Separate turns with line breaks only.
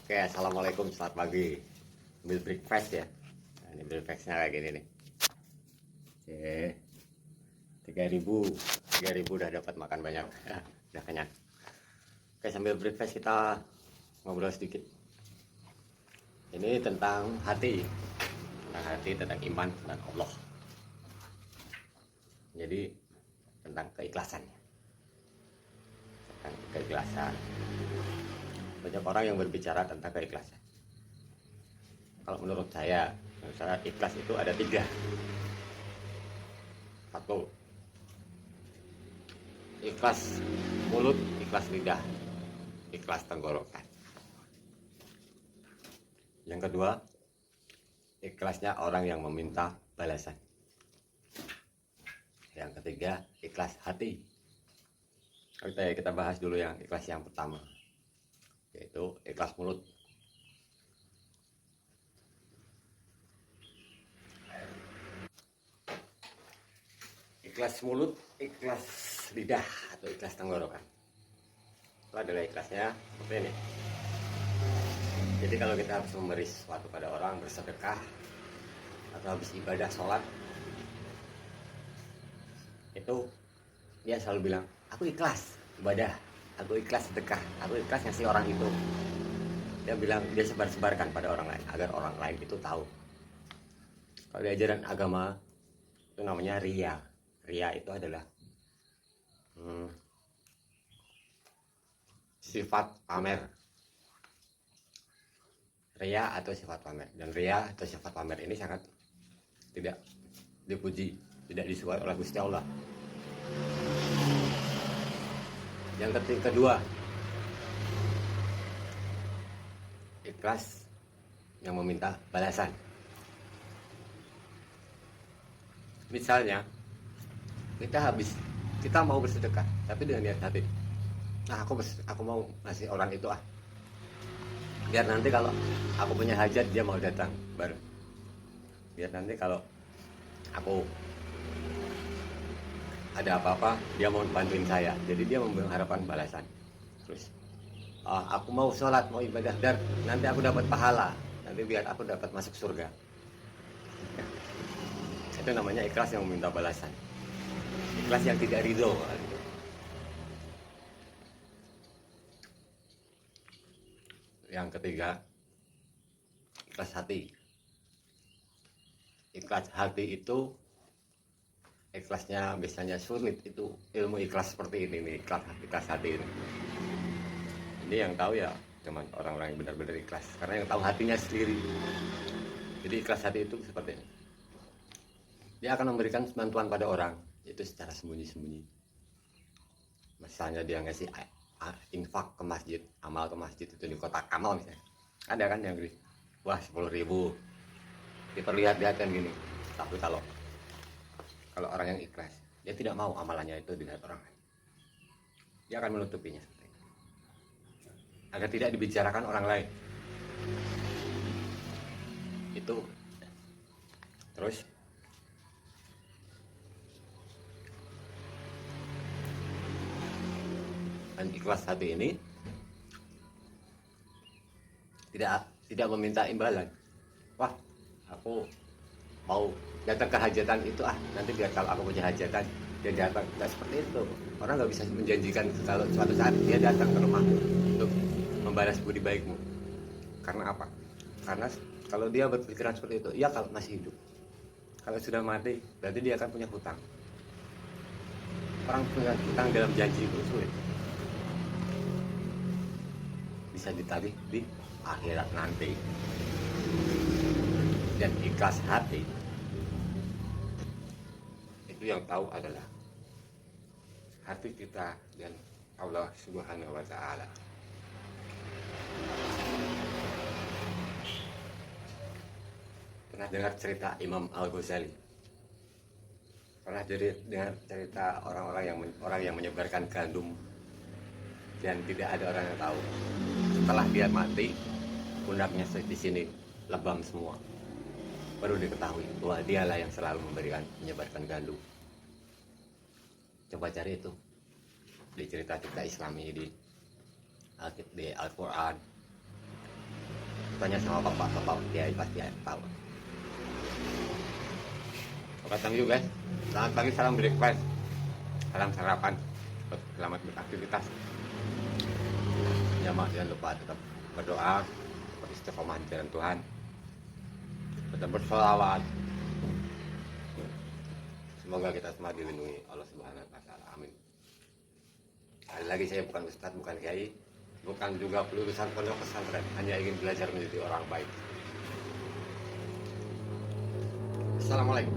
Oke, assalamualaikum, selamat pagi. Ambil breakfast ya. Nah, ini breakfastnya kayak gini nih. Oke, 3.000 udah dapat makan banyak. Ya, udah kenyang. Oke, sambil breakfast kita ngobrol sedikit. Ini tentang hati, tentang iman dan Allah. Jadi tentang keikhlasan, tentang keikhlasan. Banyak orang yang berbicara tentang keikhlasan. Kalau menurut saya ikhlas itu ada 3. Satu, ikhlas mulut, ikhlas lidah, ikhlas tenggorokan. Yang kedua, ikhlasnya orang yang meminta balasan. Yang ketiga, ikhlas hati. Kita bahas dulu yang ikhlas yang pertama, yaitu ikhlas mulut. Ikhlas mulut, ikhlas lidah, atau ikhlas tenggorokan. Itu adalah ikhlasnya seperti ini. Jadi kalau kita harus memberi sesuatu pada orang, bersedekah, atau habis ibadah sholat, itu dia selalu bilang, aku ikhlas ibadah, aku ikhlas sedekah, aku ikhlas ngasih orang itu. Dia bilang, dia sebar-sebarkan pada orang lain, agar orang lain itu tahu. Kalau di ajaran agama, itu namanya ria. Ria itu adalah sifat pamer. Ria atau sifat pamer. Dan ria atau sifat pamer ini sangat tidak dipuji, tidak disukai oleh Gusti Allah. Yang kedua, ikhlas yang meminta balasan. Misalnya kita mau bersedekah, tapi dengan niat hati, nah aku mau ngasih orang itu biar nanti kalau aku punya hajat dia mau datang baru, biar nanti kalau aku ada apa-apa dia mau bantuin saya, jadi dia mengharapkan balasan. Terus aku mau sholat, mau ibadah, dan nanti aku dapat pahala, nanti biar aku dapat masuk surga. Itu namanya ikhlas yang meminta balasan, ikhlas yang tidak ridho. Yang ketiga, ikhlas hati. Ikhlas hati itu ikhlasnya biasanya sulit, itu ilmu ikhlas seperti ini nih, ikhlas hati ini. Ini yang tahu ya cuman orang-orang yang benar-benar ikhlas, karena yang tahu hatinya sendiri. Jadi ikhlas hati itu seperti ini. Dia akan memberikan bantuan pada orang itu secara sembunyi-sembunyi. Misalnya dia ngasih infak ke masjid, amal ke masjid itu di kotak amal misalnya. Ada kan yang gini, wah 10.000 diperlihatkan gini. Tapi kalau orang yang ikhlas, dia tidak mau amalannya itu dilihat orang lain. Dia akan menutupinya agar tidak dibicarakan orang lain. Itu terus dan ikhlas hati ini tidak meminta imbalan. Wah, aku mau datang ke hajatan itu nanti biar kalau aku punya hajatan dia datang. Tidak seperti itu. Orang nggak bisa menjanjikan kalau suatu saat dia datang ke rumahmu untuk membalas budi baikmu. Karena apa? Karena kalau dia berpikiran seperti itu, ya kalau masih hidup. Kalau sudah mati, berarti dia akan punya hutang. Orang punya hutang dalam janji itu sulit, bisa ditagih di akhirat nanti. Dan ikhlas hati itu yang tahu adalah hati kita dan Allah Subhanahu wa Ta'ala. Pernah dengar cerita Imam Al-Ghazali? Pernah dengar cerita orang yang menyebarkan gandum dan tidak ada orang yang tahu. Setelah dia mati, pundaknya di sini lebam semua. Baru diketahui bahwa dialah yang selalu menyebarkan gandum. Coba cari itu di cerita-cerita Islami, di Al-Quran. Tanya sama bapak kiai pasti tahu. Oke, thank you guys. Selamat pagi, salam breakfast, salam sarapan, selamat beraktivitas. Ya mas, jangan lupa tetap berdoa, tetap istiqomah di jalan Tuhan, tetap bersolawat. Semoga kita semua dilindungi Allah Subhanahu wa Ta'ala. Amin. Sekali lagi, saya bukan ustadz, bukan kiai, bukan juga lulusan pondok pesantren, hanya ingin belajar menjadi orang baik. Assalamualaikum.